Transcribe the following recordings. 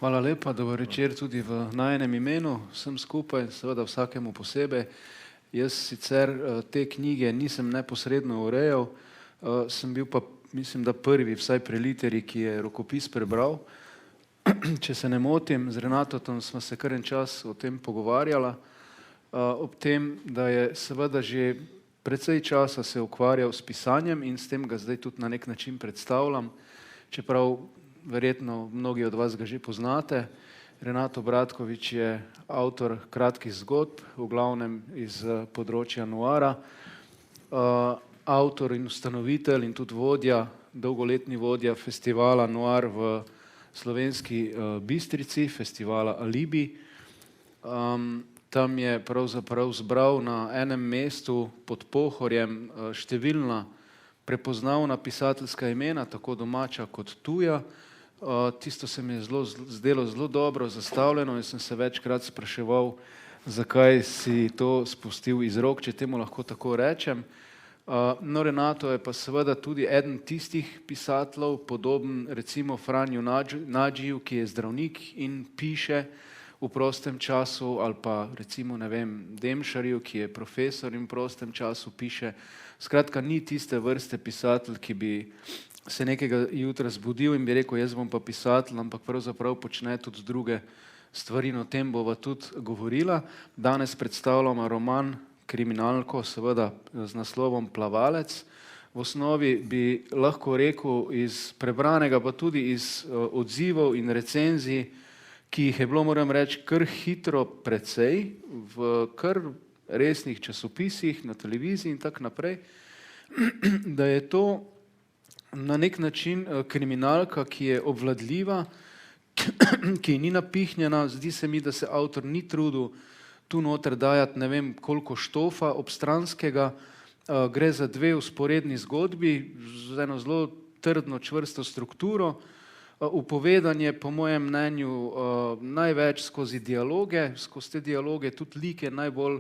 Hvala lepa, dober večer tudi v najinem imenu, vsem skupaj, seveda vsakemu posebej. Jaz sicer te knjige nisem neposredno urejal, sem bil pa, mislim, da prvi, vsaj pri Literi, ki je rokopis prebral. Če se ne motim, z Renatotom sva se kar en čas o tem pogovarjala, ob tem, da je seveda že precej časa se ukvarjal s pisanjem in s tem ga zdaj tudi na nek način predstavljam, čeprav verjetno mnogi od vas ga že poznate. Renato Bratkovič je avtor kratkih zgodb, v glavnem iz področja noara, avtor in ustanovitelj in tudi vodja, dolgoletni vodja festivala Noir v Slovenski Bistrici, festivala Alibi. Tam je pravzaprav zbral na enem mestu pod Pohorjem številna prepoznavna pisateljska imena, tako domača kot tuja. Tisto se mi je zdelo zelo dobro zastavljeno in sem se večkrat spraševal, zakaj si to spustil iz rok, če temu lahko tako rečem. No, Renato je pa seveda tudi eden tistih pisateljev, podoben recimo Franju Nadžiju, ki je zdravnik in piše v prostem času, ali pa recimo, ne vem, Demšarju, ki je profesor in v prostem času piše. Skratka, ni tiste vrste pisatelj, ki bi se nekega jutra zbudil in bi rekel, jaz bom pa pisatelj, ampak pravzaprav počne tudi druge stvari, o tem bova tudi govorila. Danes predstavljamo roman, kriminalko, seveda z naslovom Plavalec. V osnovi bi lahko rekel iz prebranega, pa tudi iz odzivov in recenzij, ki jih je bilo, moram reči, kar hitro precej, v kar resnih časopisih, na televiziji in tako naprej, da je to na nek način kriminalka, ki je obvladljiva, ki ni napihnjena. Zdi se mi, da se avtor ni trudil tu noter dajati ne vem koliko štofa obstranskega. Gre za dve vzporedni zgodbi z eno zelo trdno, čvrsto strukturo. Upovedanje po mojem mnenju največ skozi dialoge, skozi te dialoge tudi like najbolj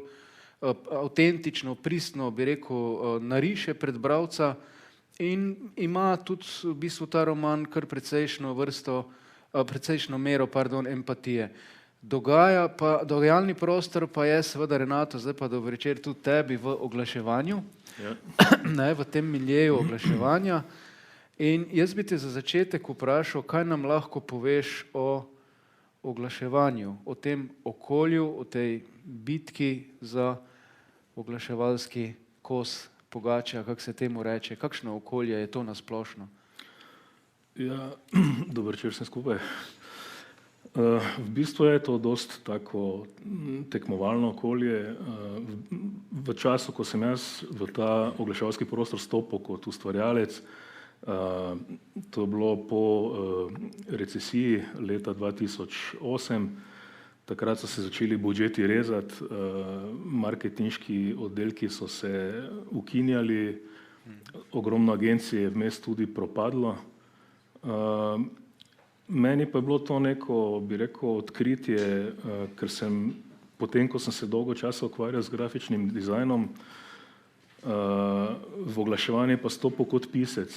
avtentično, pristno, bi rekel, nariše pred bralca. In ima tudi v bistvu ta roman kar precejšno mero empatije. Dogajalni prostor pa je seveda, Renato, zdaj pa dober večer tudi tebi, v oglaševanju, v tem miljeju oglaševanja. In jaz bi te za začetek vprašal, kaj nam lahko poveš o oglaševanju, o tem okolju, o tej bitki za oglaševalski kos pogače, kako se temu reče, kakšno okolje je to na splošno? Ja, dober večer vsem skupaj. V bistvu je to dosti tako tekmovalno okolje. V času, ko sem jaz v ta oglaševalski prostor stopil kot ustvarjalec, to je bilo po recesiji leta 2008, takrat so se začeli budžeti rezati, marketinški oddelki so se ukinjali, ogromno agencij je vmes tudi propadlo. Meni pa je bilo to neko, bi rekel, odkritje, ker sem potem, ko sem se dolgo časa ukvarjal z grafičnim dizajnom, v oglaševanje pa stopil kot pisec.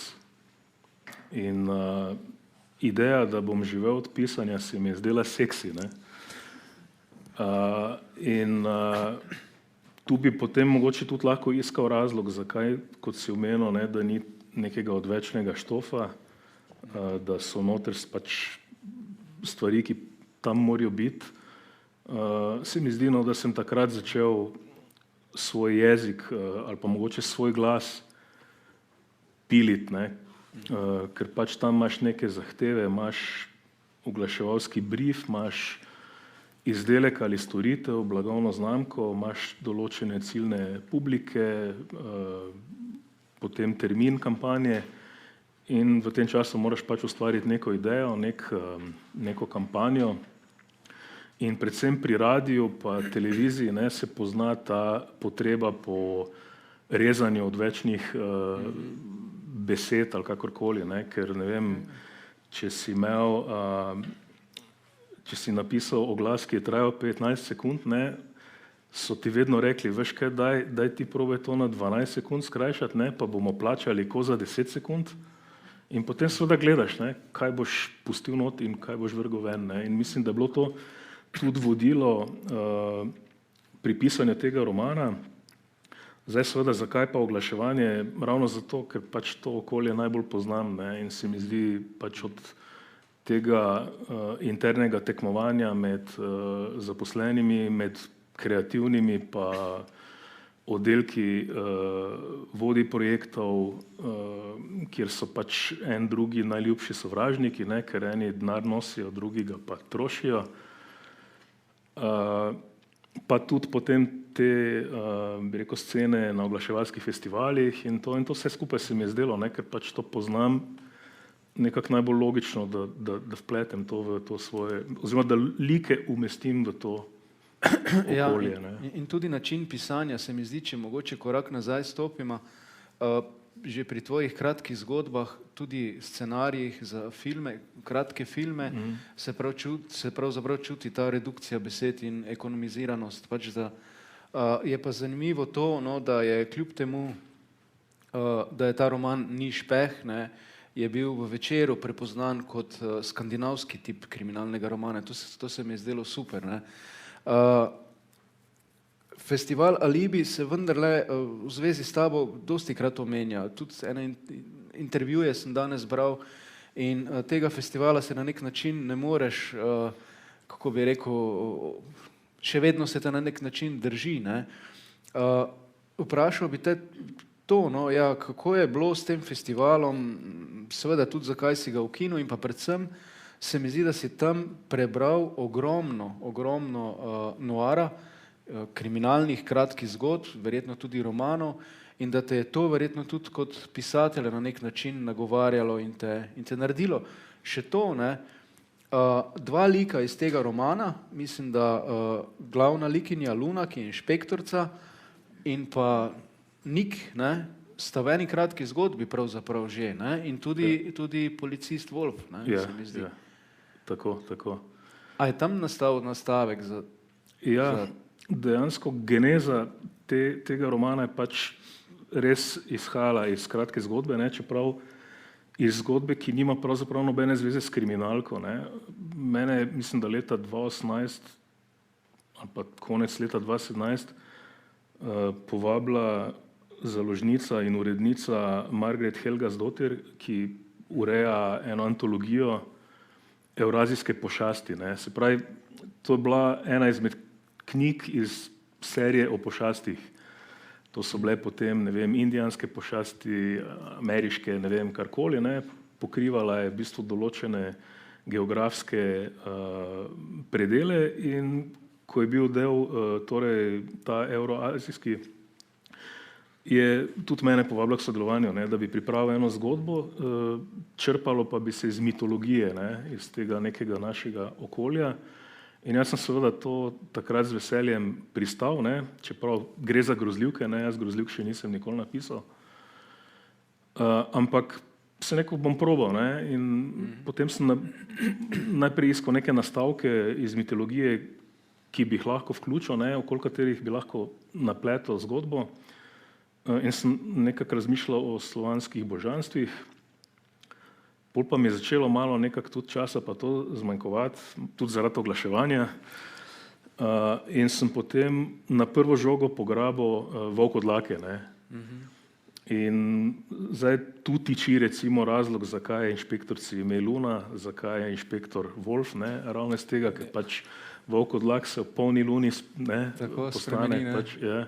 In ideja, da bom živel od pisanja, se mi je zdela seksi, ne. Tu bi potem mogoče tudi lahko iskal razlog, zakaj, kot si omenil, ne, da ni nekega odvečnega štofa, da so noter pač stvari, ki tam morajo biti. Se mi zdi, no, da sem takrat začel svoj jezik ali pa mogoče svoj glas piliti, ne, ker pač tam imaš neke zahteve, imaš oglaševalski brief, imaš izdelek ali storitev, blagovno znamko, imaš določene ciljne publike, potem termin kampanje in v tem času moraš pač ustvariti neko idejo, neko kampanjo. In predvsem pri radiu pa televiziji, ne, se pozna ta potreba po rezanju odvečnih besed ali kakorkoli, ne, ker ne vem, če si napisal oglas, ki je trajal 15 sekund, ne, so ti vedno rekli, veš kaj, daj ti probaj to na 12 sekund skrajšati, ne, pa bomo plačali ko za 10 sekund. In potem seveda gledaš, ne, kaj boš pustil not in kaj boš vrgel ven. Ne. In mislim, da je bilo to tudi vodilo pri pisanju tega romana. Zdaj seveda, zakaj pa oglaševanje? Ravno zato, ker pač to okolje najbolj poznam, ne, in se mi zdi pač od tega internega tekmovanja med zaposlenimi, med kreativnimi pa oddelki vodij projektov, kjer so pač en drugi najljubši sovražniki, ne, ker eni denar nosijo, drugi ga pa trošijo. Pa tudi potem te, bi rekel, scene na oglaševalskih festivalih in to vse skupaj se mi je zdelo, ne, ker pač to poznam, nekako najbolj logično, da vpletem to v to svoje, oziroma da like umestim v to okolje. In tudi način pisanja se mi zdi, če mogoče korak nazaj stopimo, že pri tvojih kratkih zgodbah, tudi scenarijih za filme, kratke filme, se pravzaprav čuti ta redukcija besed in ekonomiziranost. Pač je pa zanimivo to, no, da je kljub temu, da je ta roman ni špeh, ne, je bil v Večeru prepoznan kot skandinavski tip kriminalnega romana. To se mi je zdelo super. Ne. Festival Alibi se vendarle v zvezi s tabo dostikrat omenja. Tudi ene intervjuje sem danes bral in tega festivala se na nek način ne moreš, kako bi rekel, še vedno se te na nek način drži. Ne. Vprašal bi te to, no, ja, kako je bilo s tem festivalom, seveda tudi zakaj si ga ukinil in pa predvsem se mi zdi, da si tam prebral ogromno noara, kriminalnih kratkih zgodb, verjetno tudi romanov, in da te je to verjetno tudi kot pisatelja na nek način nagovarjalo in te naredilo. Še to, ne, dva lika iz tega romana, mislim, da glavna likinja Luna, ki je inšpektorica, in pa Nik, ne, sta v eni kratki zgodbi pravzaprav že, ne, in tudi policist Wolf, ne, se mi zdi. Tako. A je tam nastal nastavek za... Ja, dejansko geneza tega romana je pač res izhajala iz kratke zgodbe, ne, čeprav iz zgodbe, ki nima pravzaprav nobene zveze s kriminalko. Ne. Mene je, mislim, da leta 2018 ali pa konec leta 2017 povabila založnica in urednica Margaret Helgasdottir, ki ureja eno antologijo Evrazijske pošasti. Ne. Se pravi, to je bila ena izmed knjig iz serije o pošastih. To so bile potem, ne vem, indijanske pošasti, ameriške, ne vem, karkoli, ne. Pokrivala je v bistvu določene geografske predele in ko je bil del, torej ta evroazijski, je tudi mene povabila k sodelovanju, ne, da bi pripravil eno zgodbo, črpalo pa bi se iz mitologije, ne, iz tega nekega našega okolja. In jaz sem seveda to takrat z veseljem pristal, ne, čeprav gre za grozljivke, ne, jaz grozljivk še nisem nikoli napisal. Ampak sem rekel, bom probal, ne, in potem sem najprej iskal neke nastavke iz mitologije, ki bi jih lahko vključil, ne, okoli katerih bi lahko napletel zgodbo. In sem nekako razmišljal o slovanskih božanstvih. Pol pa mi je začelo malo nekako tudi časa pa to zmanjkovati, tudi zaradi oglaševanja. In sem potem na prvo žogo pograbil Volkodlake, ne. In zdaj tu tiči recimo razlog, zakaj je inšpektorici ime Luna, zakaj je inšpektor Wolf, ne, ravno iz tega, ker pač Volkodlak se v polni luni, ne, postane pač, ja.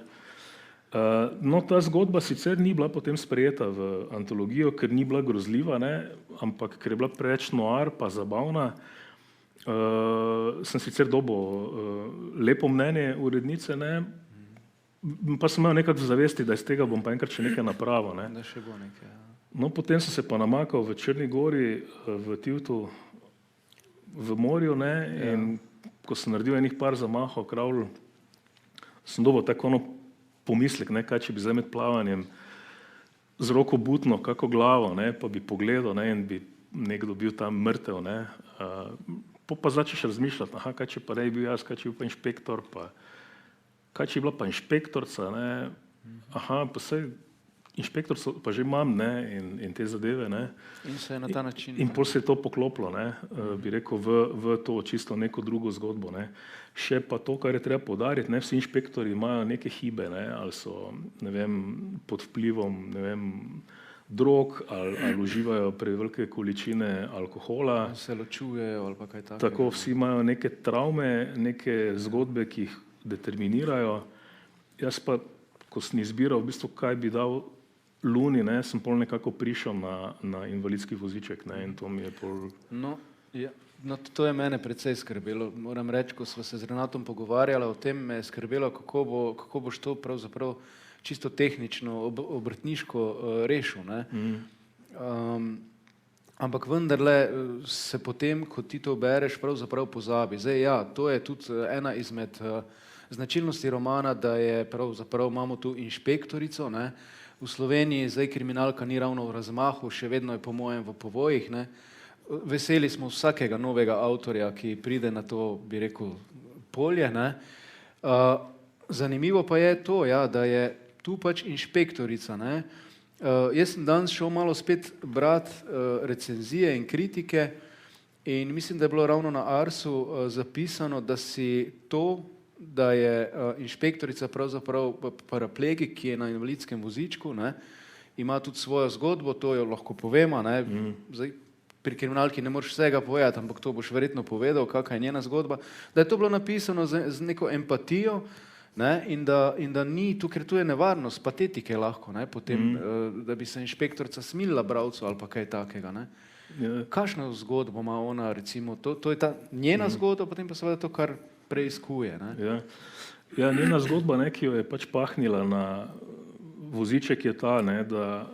No, ta zgodba sicer ni bila potem sprejeta v antologijo, ker ni bila grozljiva, ne, ampak ker je bila preveč noir pa zabavna. Sem sicer dobil lepo mnenje urednice, ne, pa sem imel nekako v zavesti, da iz tega bom pa enkrat še nekaj napravil. Ne. Da še bo nekaj, ja. No, potem sem se pa namakal v Črni gori, v Tivtu, v morju, ne, in ko sem naredil enih par zamahov, kravl, sem dobil tako ono pomislek, ne, kaj če bi zdaj med plavanjem z roko butno kako glavo, ne, pa bi pogledal, ne, in bi nekdo bil tam mrtev, ne. Pa začneš razmišljati, aha, kaj če pa ne bi bil jaz, kaj če bi bil pa inšpektor, pa kaj če bi bila pa inšpektorica, ne, aha, pa saj inšpektor pa že imam, ne, in te zadeve, ne. In se je na ta način. In pol se je to poklopilo, ne, bi rekel, v to čisto neko drugo zgodbo, ne. Še pa to, kar je treba poudariti, ne, vsi inšpektori imajo neke hibe, ne, ali so, ne vem, pod vplivom, ne vem, drog, ali uživajo prevelike količine alkohola. Se ločujejo ali pa kaj takega. Tako, vsi imajo neke travme, neke zgodbe, ki jih determinirajo. Jaz pa, ko sem izbiral v bistvu, kaj bi dal Luni, ne, sem pol nekako prišel na invalidski voziček, ne, in to mi je pol... No, to je mene precej skrbelo. Moram reči, ko sva se z Renatom pogovarjala o tem, me je skrbelo, kako boš to pravzaprav čisto tehnično, obrtniško rešil, ne. Ampak vendarle se potem, ko ti to bereš, pravzaprav pozabi. Zdaj, ja, to je tudi ena izmed značilnosti romana, da je pravzaprav imamo tu inšpektorico, ne. V Sloveniji zdaj kriminalka ni ravno v razmahu, še vedno je po mojem v povojih, ne. Veseli smo vsakega novega avtorja, ki pride na to, bi rekel, polje, ne. Zanimivo pa je to, ja, da je tu pač inšpektorica, ne. Jaz sem danes šel malo spet brati recenzije in kritike in mislim, da je bilo ravno na Arsu zapisano, da si to, da je inšpektorica pravzaprav paraplegik, ki je na invalidskem vozičku, ne, ima tudi svojo zgodbo, to jo lahko povema, ne. Zdaj, pri kriminalki ne moreš vsega povedati, ampak to boš verjetno povedal, kakva je njena zgodba, da je to bilo napisano z neko empatijo, ne, in da ni tu, ker tu je nevarnost, patetike lahko, ne, potem, da bi se inšpektorica smilila bralcu ali pa kaj takega, ne. Kakšno zgodbo ima ona, recimo, to je ta njena zgodba, potem pa seveda to, kar preiskuje, ne. Ja, njena zgodba, ne, ki jo je pač pahnila na voziček je ta, ne, da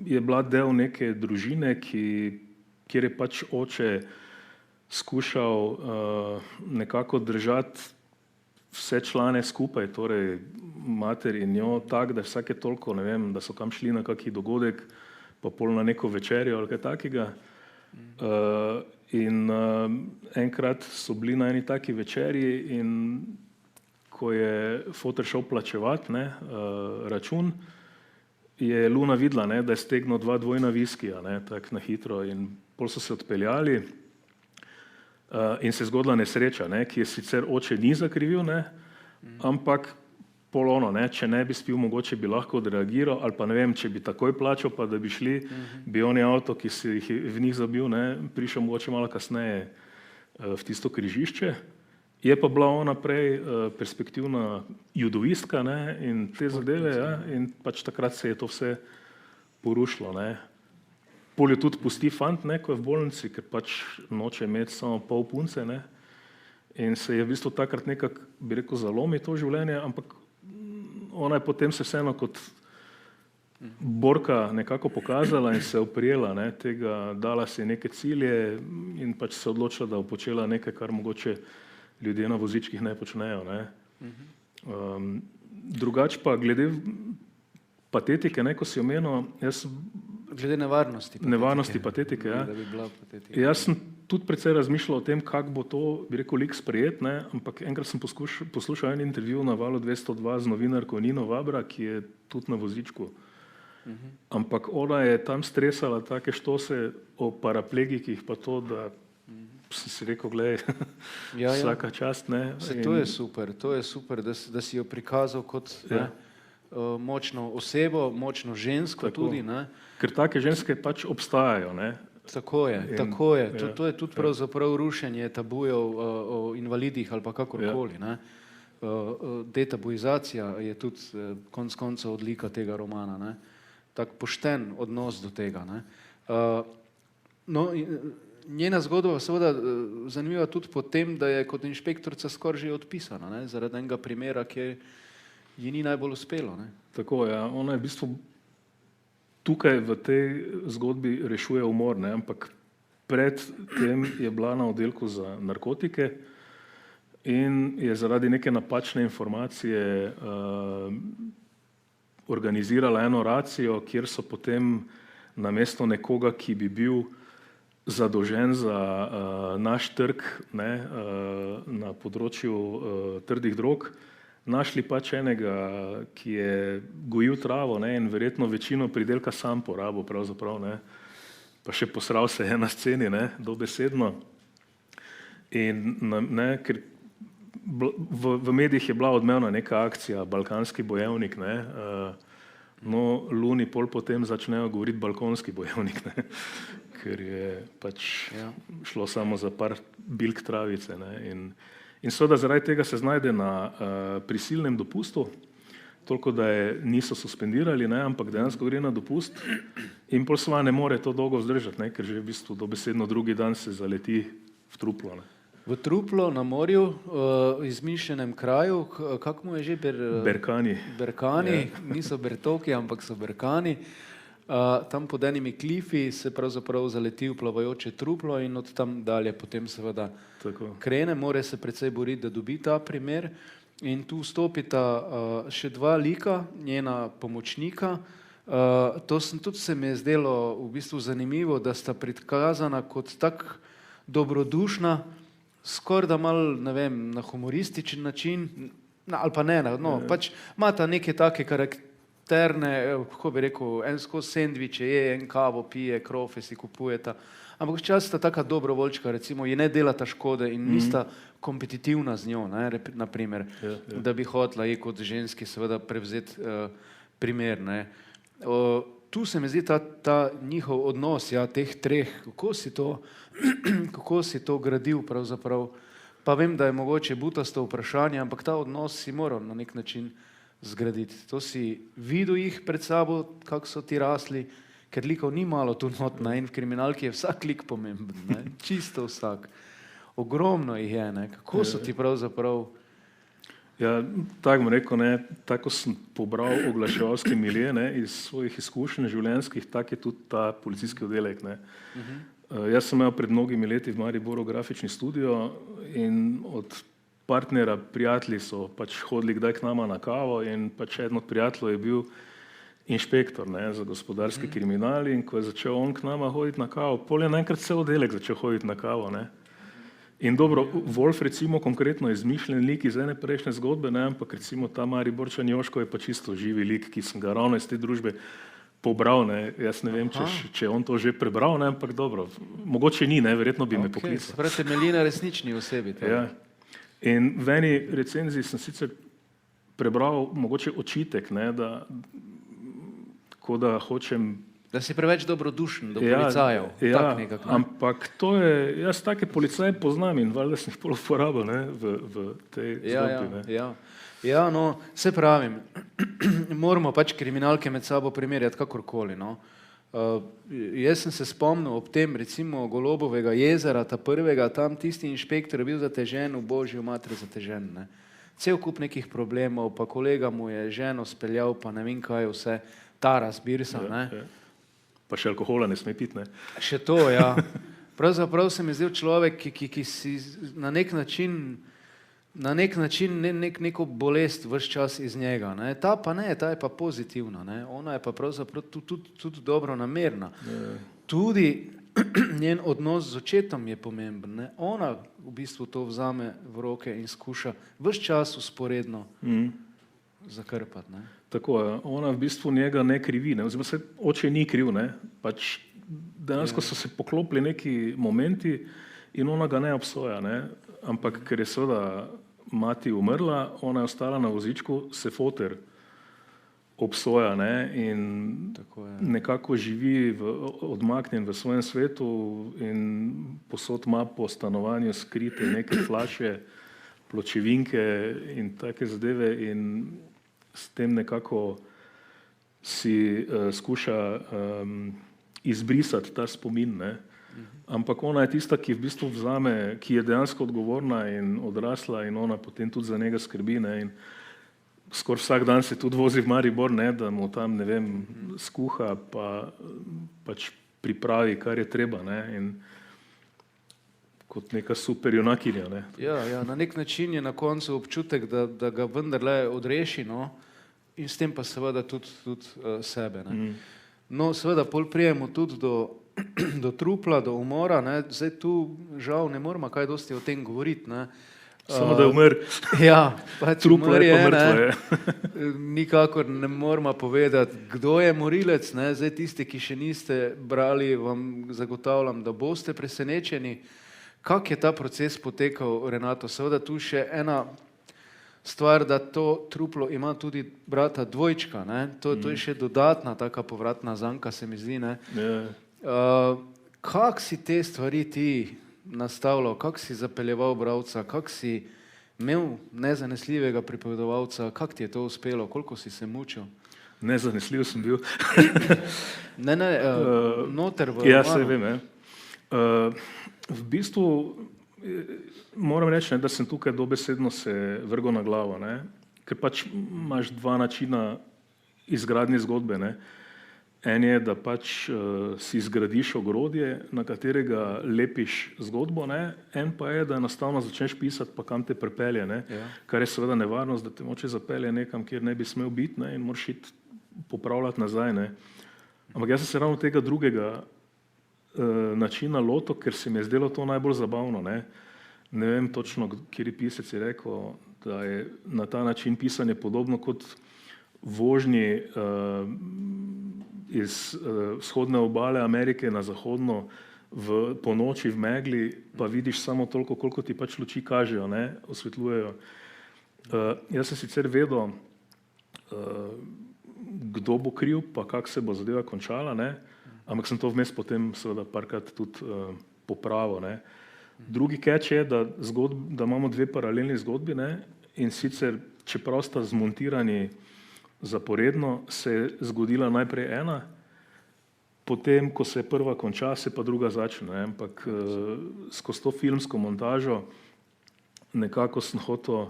je bila del neke družine, kjer je pač oče skušal nekako držati vse člane skupaj, torej mater in njo, tako, da vsake toliko, ne vem, da so kam šli na kaki dogodek, pa pol na neko večerjo ali kaj takega. In enkrat so bili na eni taki večerji in ko je foter šel plačevati, ne, račun, je Luna videla, ne, da je stegnil 2 dvojna viskija, ne, tako na hitro, in pol so se odpeljali in se je zgodila nesreča, ne, ki je sicer oče ni zakrivil, ne, ampak pol ono, ne, če ne bi spil, mogoče bi lahko odreagiral, ali pa ne vem, če bi takoj plačal, pa da bi šli, bi oni avto, ki si jih v njih zabil, ne, prišel mogoče malo kasneje v tisto križišče. Je pa bila ona prej perspektivna judoistka, ne, in te zadeve, ja, in pač takrat se je to vse porušilo, ne. Pol jo tudi pusti fant, ne, ko je v bolnici, ker pač noče imeti samo pol punce, ne, in se je v bistvu takrat nekako, bi rekel, zalomi to življenje, ampak ona je potem se vseeno kot borka nekako pokazala in se oprijela, ne, tega, dala si neke cilje in pač se odločila, da bo počela nekaj, kar mogoče ljudje na vozičkih ne počnejo, ne. Drugače pa glede patetike, ne, ko si omenil, jaz glede nevarnosti patetike, ja. Jaz sem tudi precej razmišljal o tem, kako bo to, bi rekel, lik sprejet, ne, ampak enkrat sem poslušal en intervju na Valu 202 z novinarko Nino Vabra, ki je tudi na vozičku. Ampak ona je tam stresala take štose o paraplegikih, pa to, da sem si rekel, glej, vsaka čast, ne. To je super, da si jo prikazal kot močno osebo, močno žensko tudi, ne. Ker take ženske pač obstajajo, ne. Tako je. To je tudi pravzaprav rušenje tabujev o invalidih ali pa kakorkoli, ne. Detabuizacija je tudi konec koncev odlika tega romana, ne. Tak pošten odnos do tega, ne. No, njena zgodba seveda zanimiva tudi po tem, da je kot inšpektorica skoraj že odpisana, ne, zaradi enega primera, kjer ji ni najbolj uspelo, ne. Tako, ja, ona je v bistvu tukaj v tej zgodbi rešuje umor, ne, ampak pred tem je bila na oddelku za narkotike in je zaradi neke napačne informacije organizirala eno racijo, kjer so potem namesto nekoga, ki bi bil zadolžen za naš trg, ne, na področju trdih drog, našli pač enega, ki je gojil travo, ne, in verjetno večino pridelka sam porabil pravzaprav, ne, pa še posral se je na sceni, ne, dobesedno. In ne, ker v medijih je bila odmevna neka akcija Balkanski bojevnik, ne, no, Luni pol potem začnejo govoriti balkonski bojevnik, ne, ker je pač šlo samo za par bilk travice, ne, in seveda zaradi tega se znajde na prisilnem dopustu, toliko da je niso suspendirali, ne, ampak dejansko gre na dopust in pol sva ne more to dolgo vzdržati, ne, ker že v bistvu dobesedno drugi dan se zaleti v truplo, ne. V truplo na morju, izmišljenem kraju, kako mu je že? Berkani. Berkani, niso Bertoki, ampak so Berkani. Tam pod enimi klifi se pravzaprav zaleti v plavajoče truplo in od tam dalje potem seveda krene, more se precej boriti, da dobi ta primer. In tu vstopita še dva lika, njena pomočnika. Tudi se mi je zdelo v bistvu zanimivo, da sta prikazana kot tak dobrodušna, skoraj da malo, ne vem, na humorističen način, ali pa ne, no, pač imata neke take karakterne, kako bi rekel, en skozi sendviče je, en kavo pije, krofe si kupujeta, ampak včasih sta taka dobrovoljčka, recimo, ji ne delata škode in nista kompetitivna z njo, ne, naprimer, da bi hotela je kot ženski seveda prevzeti primer, ne. Tu se mi zdi ta njihov odnos, teh treh, kako si to gradil pravzaprav, pa vem, da je mogoče butasto vprašanje, ampak ta odnos si moral na nek način zgraditi. To si videl jih pred sabo, kako so ti rasli, ker likov ni malo tu notna in v kriminalki je vsak lik pomemben, ne? Čisto vsak. Ogromno jih je, ne? Kako so ti pravzaprav? Ja, tako bom rekel, ne, tako sem pobral oglaševalske milije, ne, iz svojih izkušenj življenjskih, tak je tudi ta policijski oddelek, ne. Jaz sem imel pred mnogimi leti v Mariboru grafični studio in od partnera prijatelji so pač hodili kdaj k nama na kavo in pač eden od prijateljev je bil inšpektor, ne, za gospodarski kriminal in ko je začel on k nama hoditi na kavo, pol je naenkrat cel oddelek začel hoditi na kavo, ne. In dobro, Wolf recimo konkretno je izmišljen lik iz ene prejšnje zgodbe, ne, ampak recimo ta Mariborčan Joško je pa čisto živi lik, ki sem ga ravno iz te družbe pobral, ne, jaz ne vem, če on to že prebral, ne, ampak dobro, mogoče ni, ne, verjetno bi me poklical. Se pravi, temelji na resnični osebi. Ja. In v eni recenziji sem sicer prebral mogoče očitek, ne, da tako da hočem. Da si preveč dobrodušen do policajev. Ja, ampak to je, jaz take policaje poznam in valjda sem jih pol uporabil, ne, v tej zgodbi, ne. Ja, no, se pravim, moramo pač kriminalke med sabo primerjati kakorkoli, no. Jaz sem se spomnil ob tem, recimo Golobovega jezera, ta prvega, tam tisti inšpektor je bil zatežen, v božjo mater zatežen, ne. Cel kup nekih problemov, pa kolega mu je ženo speljal, pa ne vem kaj vse, ta razbirsa, ne. Pa še alkohola ne sme piti, ne. Še to, ja. Pravzaprav se mi zdel človek, ki si na nek način neko bolest ves čas iz njega, ne. Ta pa ne, ta je pa pozitivna, ne. Ona je pa pravzaprav tudi dobro namerna. Tudi njen odnos z očetom je pomemben, ne. Ona v bistvu to vzame v roke in skuša ves čas vzporedno zakrpati, ne. Tako je, ona v bistvu njega ne krivi, ne, oziroma se oče ni kriv, ne, pač dejansko so se poklopili neki momenti in ona ga ne obsoja, ne, ampak ker je seveda mati umrla, ona je ostala na vozičku, se foter obsoja, ne, in nekako živi odmaknjen v svojem svetu in posod ima po stanovanju skrite neke flaše, pločevinke in take zadeve in s tem nekako si skuša izbrisati ta spomin, ne. Ampak ona je tista, ki v bistvu vzame, ki je dejansko odgovorna in odrasla in ona potem tudi za njega skrbi, ne, in skoraj vsak dan se tudi vozi v Maribor, ne, da mu tam, ne vem, skuha pa pač pripravi, kar je treba, ne, in kot neka super junakinja, ne. Ja, na nek način je na koncu občutek, da ga vendarle odreši, no, in s tem pa seveda tudi sebe, ne. No, seveda pol prijemo tudi do trupla, do umora, ne. Zdaj tu žal ne moramo kaj dosti o tem govoriti, ne. Samo da je umrl. Ja, pač Truplo je pa ne. mrtvo je. Nikakor ne moramo povedati, kdo je morilec. Ne? Zdaj tisti, ki še niste brali, vam zagotavljam, da boste presenečeni. Kak je ta proces potekal, Renato? Seveda tu še ena stvar, da to truplo ima tudi brata dvojčka. Ne? To je še dodatna taka povratna zanka, se mi zdi. Ne? Kak si te stvari ti nastavljal, kak si zapeljeval bralca, kak si imel nezanesljivega pripovedovalca, kak ti je to uspelo, koliko si se mučil? Nezanesljiv sem bil. Noter v Ja, romanu. saj vem. V bistvu moram reči, da sem tukaj dobesedno se vrgel na glavo, ne? Ker pač imaš dva načina izgradnje zgodbe. Ne? En je, da pač si zgradiš ogrodje, na katerega lepiš zgodbo, ne? En pa je, da enostavno začneš pisati, pa kam te pripelje, ne? Ja. Kar je seveda nevarnost, da te moče zapelje nekam, kjer ne bi smel biti, ne? In moraš iti popravljati nazaj. Ne? Ampak jaz sem se ravno tega drugega načina lotil, ker se mi je zdelo to najbolj zabavno. Ne vem točno, kateri pisec je rekel, da je na ta način pisanje podobno kot vožnji iz vzhodne obale Amerike na zahodno po noči v megli, pa vidiš samo toliko, koliko ti pač luči kažejo, ne, osvetljujejo. Jaz sem sicer vedel, kdo bo kriv, pa kako se bo zadeva končala, ne, ampak sem to vmes potem seveda parkrat tudi popravil. Ne. Drugi catch je, da imamo dve paralelni zgodbi, ne, in sicer, čeprav sta zmontirani zaporedno, se je zgodila najprej ena, potem, ko se je prva konča, se pa druga začne. Ne. Ampak skozi to filmsko montažo nekako sem hotel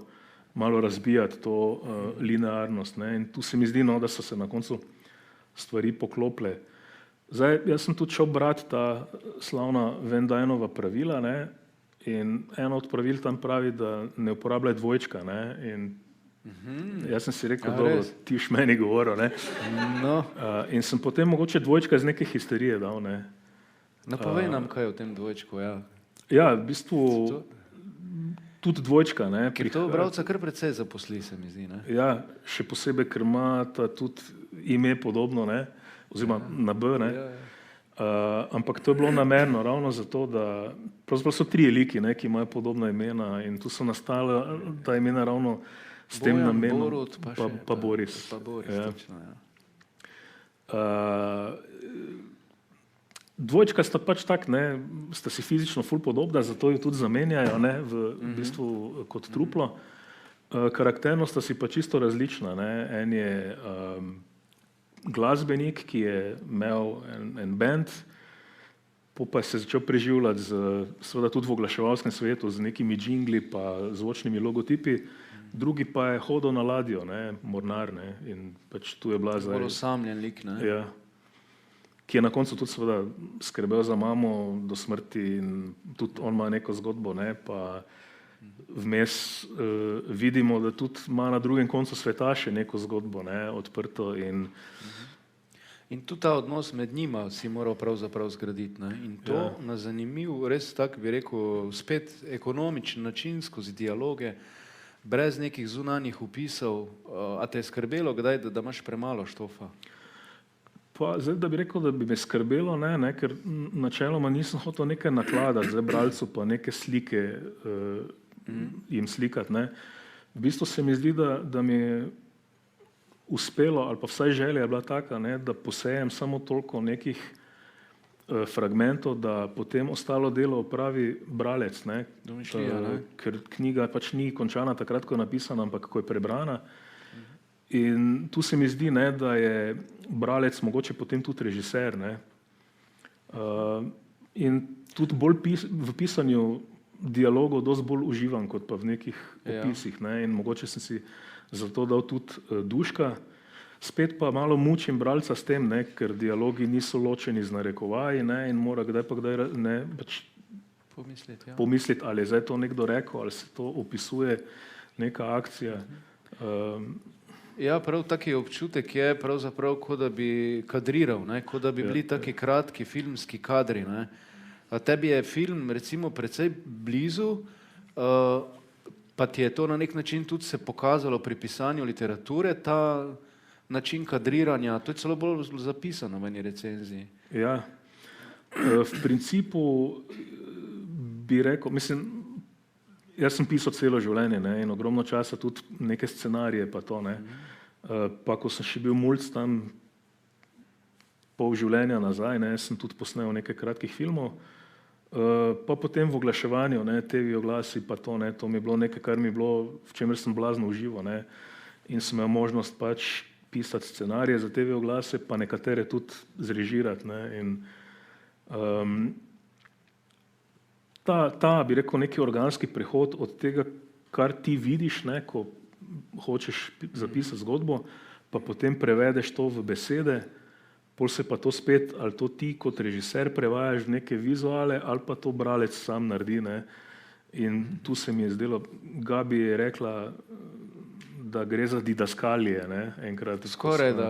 malo razbijati to linearnost. Ne. In tu se mi zdi, no, da so se na koncu stvari poklopile. Zdaj, jaz sem tudi šel brati ta slavna Van Dynova pravila, ne, in eno od pravil tam pravi, da ne uporabljaj dvojčka, ne, in jaz sem si rekel, dobro, tiš meni govoril, ne. No. In sem potem mogoče dvojčka iz neke histerije dal, ne. No, povej nam kaj o tem dvojčku, ja. Ja, v bistvu tudi dvojčka, ne. Ker to bralca kar precej zaposli, se mi zdi, ne. Ja, še posebej, ker ima ta tudi ime podobno, ne, oziroma na B, ne. Ampak to je bilo namerno, ravno zato, da pravzaprav so tri liki, ne, ki imajo podobna imena in tu so nastala ta imena ravno s tem namenom. Borut, pa Boris. Pa Boris, ja. točno, ja. Dvojčka sta pač tak, ne, sta si fizično ful podobna, zato jo tudi zamenjajo, ne, v bistvu kot truplo. Karakterno sta si pa čisto različna, ne. En je glasbenik, ki je imel en band, pa se je začel preživljati seveda tudi v oglaševalskem svetu z nekimi džingli pa zvočnimi logotipi, drugi pa je hodil na ladjo, ne, mornar, ne, in pač tu je bila zdaj. Bolj osamljen lik, ne. Ja. Ki je na koncu tudi seveda skrbel za mamo do smrti in tudi on ima neko zgodbo, ne, pa vmes vidimo, da tudi ima na drugem koncu sveta še neko zgodbo, ne, odprto In tudi ta odnos med njima si moral pravzaprav zgraditi, ne. In to na zanimiv, res tak bi rekel, spet ekonomičen način skozi dialoge, brez nekih zunanjih opisov. A te je skrbelo kdaj, da imaš premalo štofa? Pa zdaj, da bi rekel, da bi me skrbelo, ne, ker načeloma nisem hotel nekaj nakladati, zdaj bralcu pa neke slike jim slikati, ne. V bistvu se mi zdi, da mi je uspelo, ali pa vsaj želja je bila taka, ne, da posejem samo toliko nekih fragmentov, da potem ostalo delo opravi bralec, ne. Domišljija, ne. Ker knjiga pač ni končana takrat, ko je napisana, ampak ko je prebrana. In tu se mi zdi, ne, da je bralec mogoče potem tudi režiser, ne. In tudi v pisanju dialogov dosti bolj uživam, kot pa v nekih opisih, ne. In mogoče sem si zato dal tudi duška. Spet pa malo mučim bralca s tem, ne, ker dialogi niso ločeni z narekovaji, ne, in mora kdaj pa kdaj ne, pač pomisliti, ali je zdaj to nekdo rekel, ali se to opisuje neka akcija. Ja, prav taki občutek je pravzaprav, kot da bi kadriral, ne, kot da bi bili taki kratki filmski kadri, ne. A tebi je film recimo precej blizu, Pa ti je to na nek način tudi se pokazalo pri pisanju literature, ta način kadriranja, to je celo bolj zapisano v eni recenziji. Ja, v principu bi rekel, mislim, jaz sem pisal celo življenje, ne, in ogromno časa tudi neke scenarije pa to, ne. Pa ko sem še bil mulc tam pol življenja nazaj, ne, sem tudi posnel nekaj kratkih filmov, pa potem v oglaševanju, ne, TV oglasi pa to, ne, to mi je bilo nekaj, kar mi je bilo, v čemer sem blazno užival, ne, in sem imel možnost pač pisati scenarije za TV oglase, pa nekatere tudi zrežirati, ne, in ta, bi rekel, neki organski prehod od tega, kar ti vidiš, ne, ko hočeš zapisati zgodbo, pa potem prevedeš to v besede, pol se pa to spet, ali to ti kot režiser prevajaš v neke vizuale, ali pa to bralec sam naredi, ne. In tu se mi je zdelo, Gabi je rekla, da gre za didaskalije, ne, enkrat. Skoraj da,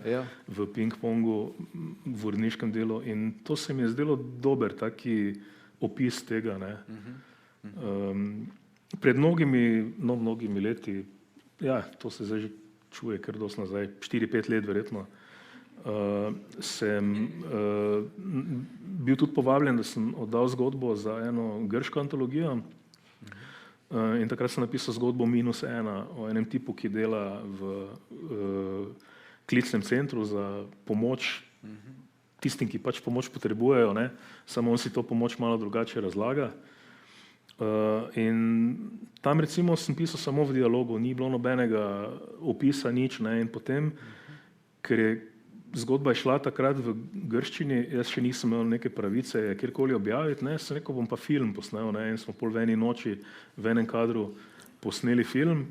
ja. V ping-pongu, v uredniškem delu, in to se mi je zdelo dober taki opis tega, ne. Pred mnogimi leti, ja, to se zdaj že čuje kar dosti nazaj, 4-5 let verjetno, sem bil tudi povabljen, da sem oddal zgodbo za eno grško antologijo, in takrat sem napisal zgodbo -1 o enem tipu, ki dela v klicnem centru za pomoč tistim, ki pač pomoč potrebujejo, ne, samo on si to pomoč malo drugače razlaga. In tam recimo sem pisal samo v dialogu, ni bilo nobenega opisa, nič, ne, in potem, ker je zgodba šla takrat v grščini, jaz še nisem imel neke pravice kjerkoli objaviti, ne, sem rekel, bom pa film posnel, ne, in smo pol v eni noči v enem kadru posneli film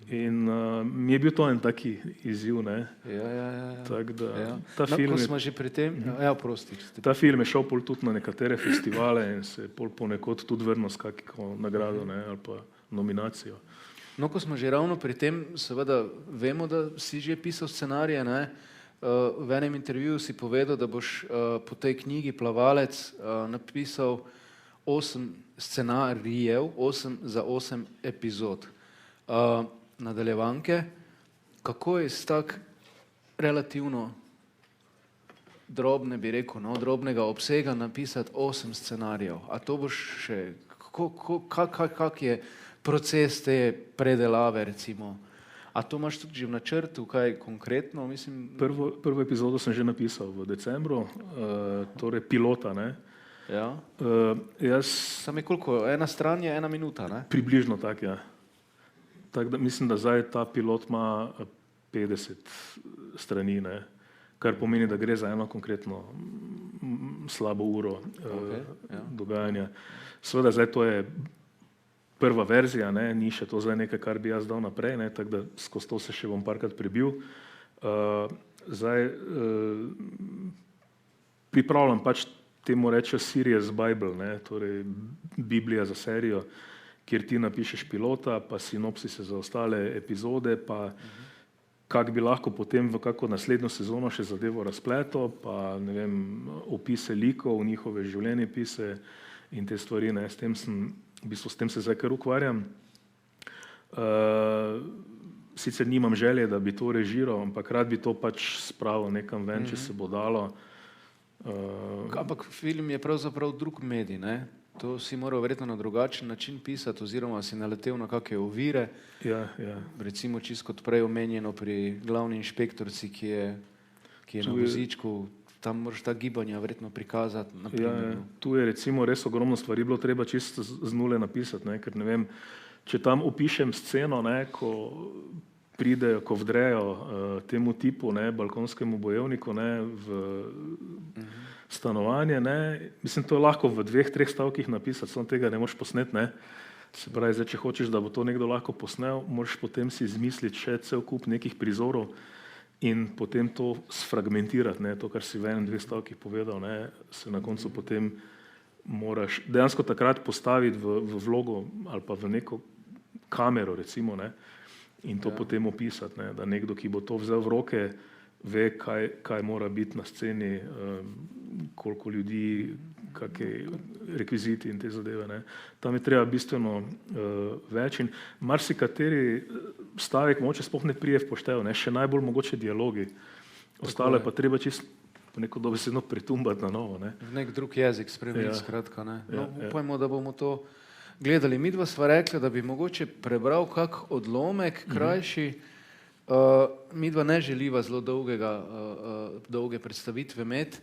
in mi je bil to en taki izziv, ne. Ja. Tak da, Ja. ta film Ko je, smo že pri tem, ja, prosti. ta film je šel pol tudi na nekatere festivale in se je pol ponekod tudi vrnil s kakšno nagrado, ne, ali pa nominacijo. No, ko smo že ravno pri tem, seveda vemo, da si že pisal scenarije, ne. V enem intervjuju si povedal, da boš po tej knjigi Plavalec napisal 8 scenarijev, 8 za 8 epizod. Nadaljevanke, kako je s tak relativno drobne, bi rekel, no, drobnega obsega napisati 8 scenarijev? A to boš še, kak je proces te predelave, recimo? A to imaš tudi že v načrtu, kaj konkretno, mislim? Prvo epizodo sem že napisal v decembru, torej pilota, ne. Ja. Sam je koliko, ena stran je 1 minuta, ne? Približno tak, ja. Tako da mislim, da zdaj ta pilot ima 50 strani, ne, kar pomeni, da gre za eno konkretno slabo uro dogajanja. Seveda zdaj to je prva verzija, ne, ni še to zdaj nekaj, kar bi jaz dal naprej, ne, tako da skozi to se še bom parkrat prebil. Zdaj pripravljam pač, temu rečejo Serious Bible, ne, torej Biblija za serijo, kjer ti napišeš pilota, pa sinopsise za ostale epizode, pa kak bi lahko potem v kako naslednjo sezono še zadevo razpleto, pa ne vem, opise likov, njihove življenjepise in te stvari, ne, s tem se zdaj kar ukvarjam. Sicer nimam želje, da bi to režiral, ampak rad bi to pač spravil nekam ven, če se bo dalo. Ampak film je pravzaprav drug medij, ne? To si moral verjetno na drugačen način pisati, oziroma si naletel na kakšne ovire. Ja. Recimo čisto kot prej omenjeno pri glavni inšpektorici, ki je na vozičku, tam moraš ta gibanja verjetno prikazati. Ja, tu je recimo res ogromno stvari bilo treba čisto z nule napisati, ne, ker ne vem, če tam opišem sceno, ne, ko pridejo, ko vdrejo temu tipu, ne, balkonskemu bojevniku, ne, v stanovanje, ne, mislim, to je lahko v 2-3 stavkih napisati, samo tega ne moreš posneti, ne. Se pravi, zdaj, če hočeš, da bo to nekdo lahko posnel, moraš potem si izmisliti še cel kup nekih prizorov in potem to sfragmentirati, ne, to, kar si v 1-2 stavkih povedal, ne, se na koncu potem moraš dejansko takrat postaviti v vlogo ali pa v neko kamero, recimo, ne, in to potem opisati, ne, da nekdo, ki bo to vzel v roke, ve, kaj mora biti na sceni, koliko ljudi, kakšni rekviziti in te zadeve. Ne. Tam je treba bistveno več in marsikateri stavek mogoče sploh ne prije v poštev, ne. Še najbolj mogoče dialogi. Ostalo je pa treba čisto neko dobesedno pretumbati na novo. Ne. V nek drug jezik spremeniti, skratka. Ne. No, upajmo, da bomo to gledali. Midva sva rekla, da bi mogoče prebral kak odlomek, krajši. Midva ne želiva zelo dolge predstavitve imeti.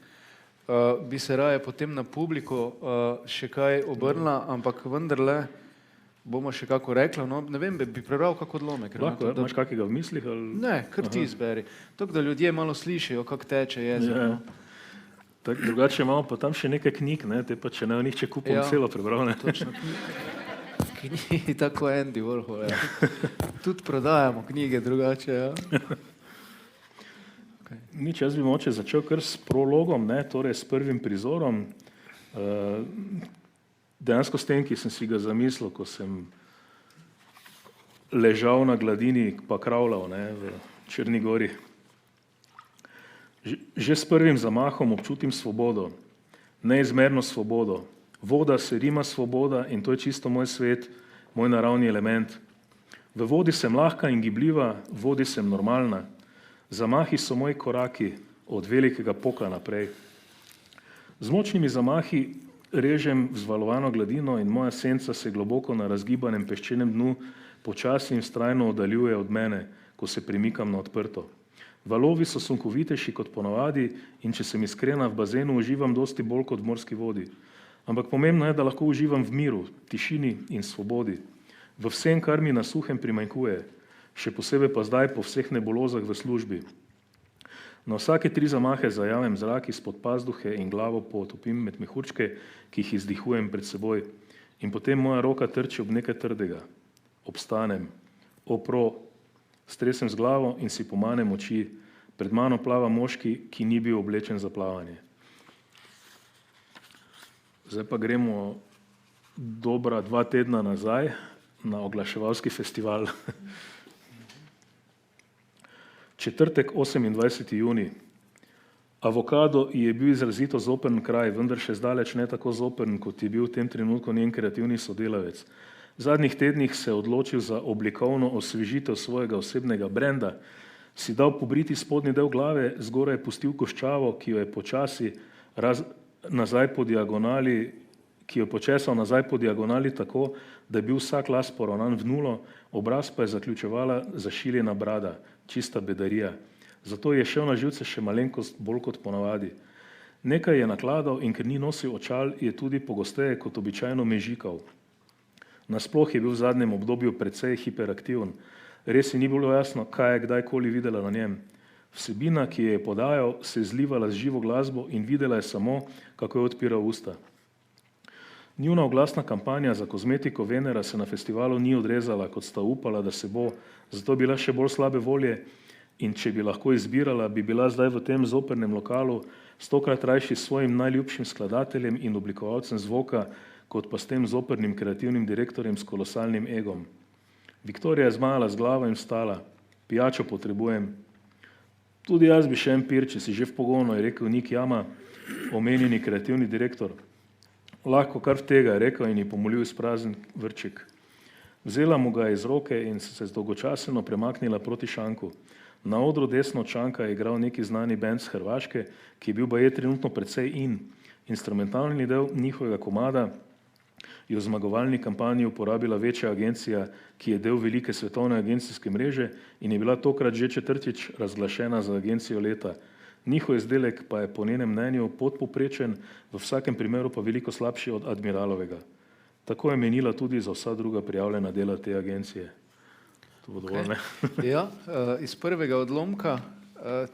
Bi se raje potem na publiko še kaj obrnila, ampak vendarle bomo še kako rekla. No, ne vem, bi prebral kak odlomek. Lahko, imaš kakega v mislih? Ali? Ne, kar ti izberi. Tako, da ljudje malo slišijo, kak teče jezik. Ja. Tak, drugače imamo pa tam še nekaj knjig, ne, te pa če ne nihče kupom celo prebral. Ne. Točno, knjigi, tako Andy Warhol, ja. Tudi prodajamo knjige drugače, ja. Okay. Nič, jaz bi moče začel kar s prologom, ne, torej s prvim prizorom. Dejansko s tem, ki sem si ga zamislil, ko sem ležal na gladini pa kravljal, ne, v Črni gori. Že s prvim zamahom občutim svobodo, neizmerno svobodo. Voda se rima svoboda in to je čisto moj svet, moj naravni element. V vodi sem lahka in gibljiva, v vodi sem normalna. Zamahi so moji koraki od velikega poka naprej. Z močnimi zamahi režem vzvalovano gladino in moja senca se globoko na razgibanem peščenem dnu počasi in vztrajno oddaljuje od mene, ko se premikam na odprto. Valovi so sunkovitejši kot ponavadi in če sem iskrena, v bazenu uživam dosti bolj kot v morski vodi. Ampak pomembno je, da lahko uživam v miru, tišini in svobodi. V vsem, kar mi na suhem primanjkuje, še posebej pa zdaj po vseh nebulozah v službi. Na vsake 3 zamahe zajamem zrak izpod pazduhe in glavo potopim med mehurčke, ki jih izdihujem pred seboj. In potem moja roka trči ob nekaj trdega. Obstanem, opro, stresem z glavo in si pomanem oči. Pred mano plava moški, ki ni bil oblečen za plavanje. Zdaj pa gremo dobra 2 tedna nazaj na oglaševalski festival. Četrtek, 28. junij. Avokado je bil izrazito zoprn kraj, vendar še zdaleč ne tako zoprn, kot je bil v tem trenutku njen kreativni sodelavec. V zadnjih tednih se je odločil za oblikovno osvežitev svojega osebnega brenda, si dal pobriti spodnji del glave, zgoraj pustil koščavo, ki jo je počasi nazaj po diagonali, ki jo počesal nazaj po diagonali tako, da je bil vsak las poravnan v nulo, obraz pa je zaključevala zašiljena brada, čista bedarija. Zato je šel na živce še malenkost bolj kot ponavadi. Nekaj je nakladal in ker ni nosil očal, je tudi pogosteje kot običajno mežikal. Nasploh je bil v zadnjem obdobju precej hiperaktiven. Res ji ni bilo jasno, kaj je kdajkoli videla na njem. Vsebina, ki je podajal, se je zlivala z živo glasbo in videla je samo, kako je odpiral usta. Njuna oglasna kampanja za kozmetiko Venera se na festivalu ni odrezala, kot sta upala, da se bo, zato bila še bolj slabe volje in če bi lahko izbirala, bi bila zdaj v tem zoprnem lokalu 100-krat rajši s svojim najljubšim skladateljem in oblikovalcem zvoka, kot pa s tem zoprnim kreativnim direktorjem s kolosalnim egom. Viktorija je zmajala z glavo in vstala. Pijačo potrebujem. Tudi jaz bi še en pir, če si že v pogonu, je rekel Nik Jama, omenjeni kreativni direktor. Lahko kar v tega, je rekel in ji pomolil izprazen vrček. Vzela mu ga iz roke in se zdolgočaseno premaknila proti šanku. Na odru desno od šanka je igral neki znani bend z Hrvaške, ki je bil baje trenutno precej in. Instrumentalni del njihovega komada je v zmagovalni kampanji uporabila večja agencija, ki je del velike svetovne agencijske mreže in je bila tokrat že 4. razglašena za agencijo leta. Njihov izdelek pa je po njenem mnenju podpovprečen, v vsakem primeru pa veliko slabši od Admiralovega. Tako je menila tudi za vsa druga prijavljena dela te agencije. To bo dovolj, ne? Ja, iz prvega odlomka,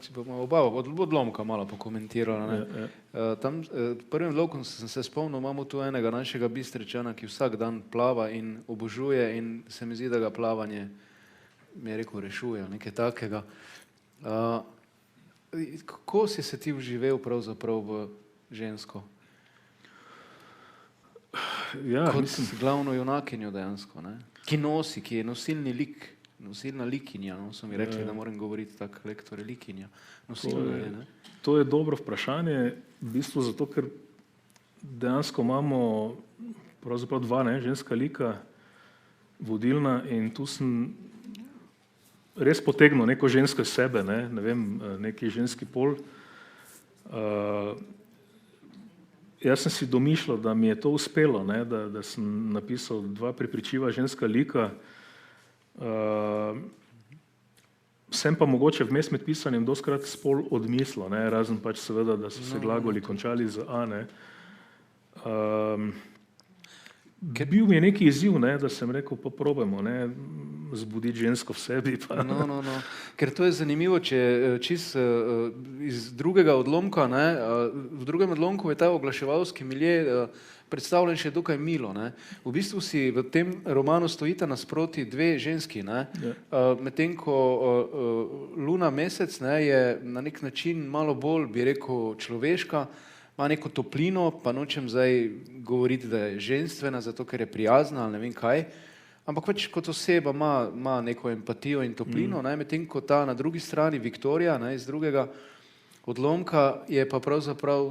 če bomo oba odlomka malo pokomentirala. Tam v prvem odlomku sem se spomnil, imamo tu enega našega Bistričana, ki vsak dan plava in obožuje in se mi zdi, da ga plavanje, mi je rekel, rešuje, nekaj takega. Kako si se ti vživel pravzaprav v žensko? Ja, kot glavno junakinjo dejansko, ne? Ki nosi, ki je nosilni lik nosilna likinja, no, so mi rekli, da moram govoriti tak, lektor je likinja. Nosilna je, ne? To je dobro vprašanje, v bistvu zato, ker dejansko imamo pravzaprav dva, ne, ženska lika, vodilna, in tu sem res potegnil neko žensko iz sebe, ne vem, neki ženski pol. Jaz sem si domišljal, da mi je to uspelo, ne, da sem napisal dva prepričljiva ženska lika. Sem pa mogoče vmes med pisanjem dostikrat spol odmislil, ne, razen pač seveda, da so se glagoli končali z a, ne. Bil mi je neki izziv, ne, da sem rekel, pa probajmo, ne, zbuditi žensko v sebi. Pa. No. Ker to je zanimivo, če čist iz drugega odlomka, ne, v drugem odlomku je ta oglaševalski milje predstavljen še dokaj milo, ne. V bistvu si v tem romanu stojita nasproti dve ženski, ne. Medtem ko Luna Mesec, ne, je na nek način malo bolj, bi rekel, človeška, ima neko toplino, pa nočem zdaj govoriti, da je ženstvena, zato ker je prijazna ali ne vem kaj, ampak pač kot oseba ima neko empatijo in toplino, ne, medtem ko ta na drugi strani Viktorija, ne, iz drugega odlomka je pa pravzaprav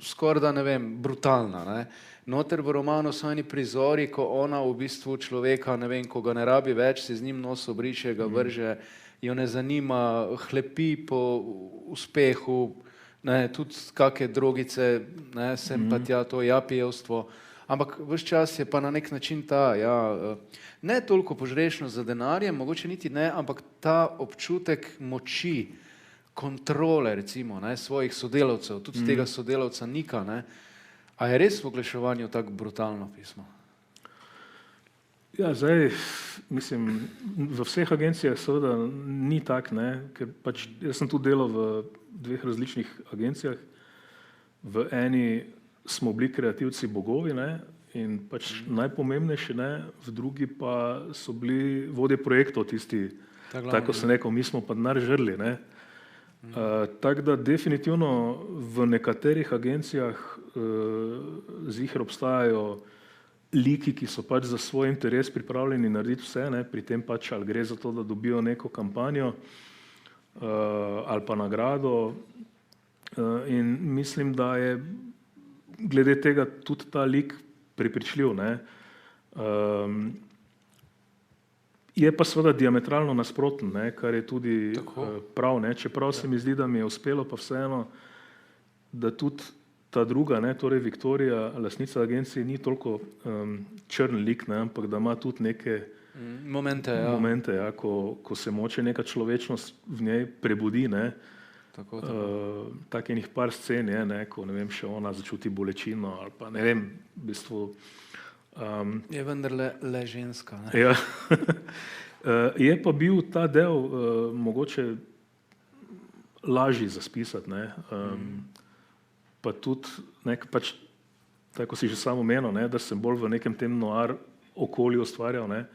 skoraj da, ne vem, brutalna, ne. Noter v romanu so eni prizori, ko ona v bistvu človeka, ne vem, ko ga ne rabi več, se z njim nos obriše, ga vrže, jo ne zanima, hlepi po uspehu, ne, tudi kakšne drogice, ne, sem pa tja to japijevstvo, ampak ves čas je pa na nek način ta, ja, ne toliko požrešnost za denarjem, mogoče niti ne, ampak ta občutek moči, kontrole, recimo, ne, svojih sodelavcev, tudi tega sodelavca Nika, ne. A je res v oglaševanju tako brutalno pismo? Ja, zdaj, mislim, v vseh agencijah seveda ni tak, ne, ker pač jaz sem tudi delal v dveh različnih agencijah. V eni smo bili kreativci bogovi, ne, in pač najpomembnejši, ne, v drugi pa so bili vodje projektov tisti, tako sem rekel, mi smo pa denar žrli, ne. Tako da definitivno v nekaterih agencijah ziher obstajajo liki, ki so pač za svoj interes pripravljeni narediti vse, ne, pri tem pač ali gre za to, da dobijo neko kampanjo ali pa nagrado, in mislim, da je glede tega tudi ta lik prepričljiv, ne. Je pa seveda diametralno nasproten, ne, kar je tudi prav, ne, čeprav se mi zdi, da mi je uspelo pa vseeno, da tudi ta druga, ne, torej Viktorija, lastnica agencije, ni toliko črn lik, ne, ampak da ima tudi neke momente, ja, ko se moče neka človečnost v njej prebudi, ne. Tak enih par scen je, ne, ko, ne vem, še ona začuti bolečino ali pa, ne vem, v bistvu je vendarle le ženska, ne? Ja. Je pa bil ta del mogoče lažji za spisati, ne. Pa tudi, ne, pač, tako si že sam omenil, ne, da sem bolj v nekem tem noir okolju ustvarjal, ne,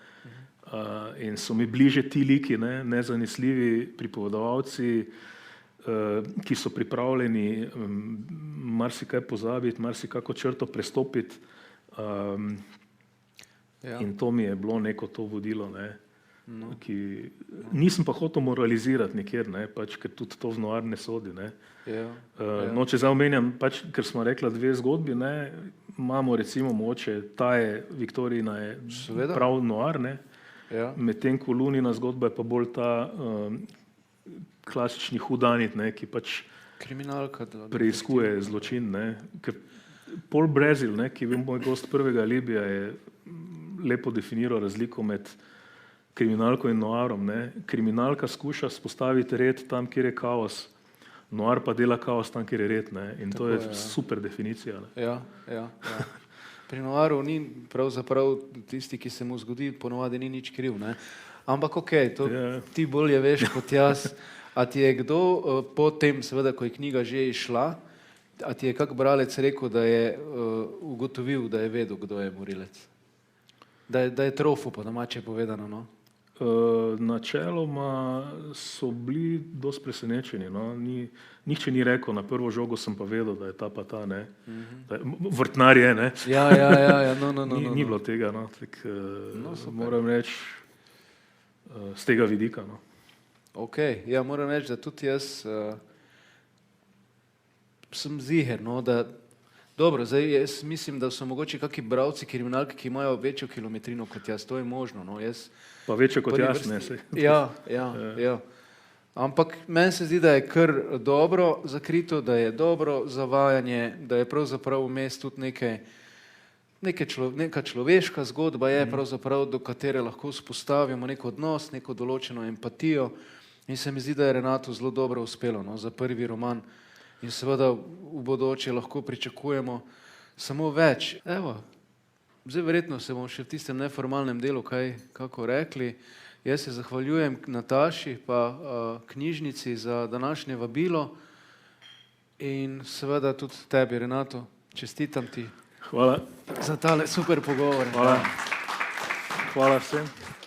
in so mi bliže ti liki, ne, nezanesljivi pripovedovalci, ki so pripravljeni marsikaj pozabiti, marsikako črto prestopiti, in to mi je bilo neko to vodilo, ne, ki nisem pa hotel moralizirati nikjer, ne, pač, ker tudi to v noir ne sodi, ne. No, če zdaj omenjam, pač, ker smo rekla dve zgodbi, ne, imamo recimo moče, ta je, Viktorijina je prav noir, ne, medtem ko Lunina zgodba je pa bolj ta klasični hudanit, ne, ki pač preiskuje zločin, ne, ker Paul Brazil, ne, ki je bil moj gost prvega Libija, je lepo definiral razliko med kriminalko in noirom, ne. Kriminalka skuša spostaviti red tam, kjer je kaos, noir pa dela kaos tam, kjer je red, ne, in to je super definicija, ne. Ja. Pri noiru ni pravzaprav tisti, ki se mu zgodi, ponovadi ni nič kriv, ne. Ampak okej, to ti bolje veš kot jaz. A ti je kdo potem, seveda, ko je knjiga že izšla, a ti je kak bralec rekel, da je ugotovil, da je vedel, kdo je morilec? Da je trofil, po domače povedano, no? Načeloma so bili dosti presenečeni, no. Nihče ni rekel, na prvo žogo sem pa vedel, da je ta pa ta, ne. Vrtnar je, ne. Ja, no. Ni bilo tega, no. Moram reči, z tega vidika. No. Ok, ja, moram reči, da tudi jaz sem ziher, no, da dobro, zdaj jaz mislim, da so mogoče kakšni bralci kriminalke, ki imajo večjo kilometrino kot jaz, to je možno, no, jaz Pa večje kot prvi jaz, vrsti- ne, sej. Ja. Ampak meni se zdi, da je kar dobro zakrito, da je dobro zavajanje, da je pravzaprav vmes tudi neka človeška zgodba je pravzaprav, do katere lahko vzpostavimo nek odnos, neko določeno empatijo in se mi zdi, da je Renato zelo dobro uspelo, no, za prvi roman in seveda v bodoče lahko pričakujemo samo več. Evo, zdaj verjetno se bomo še v tistem neformalnem delu kako rekli. Jaz se zahvaljujem Nataši pa knjižnici za današnje vabilo in seveda tudi tebi, Renato, čestitam ti Hvala. za tale super pogovor. Hvala vsem.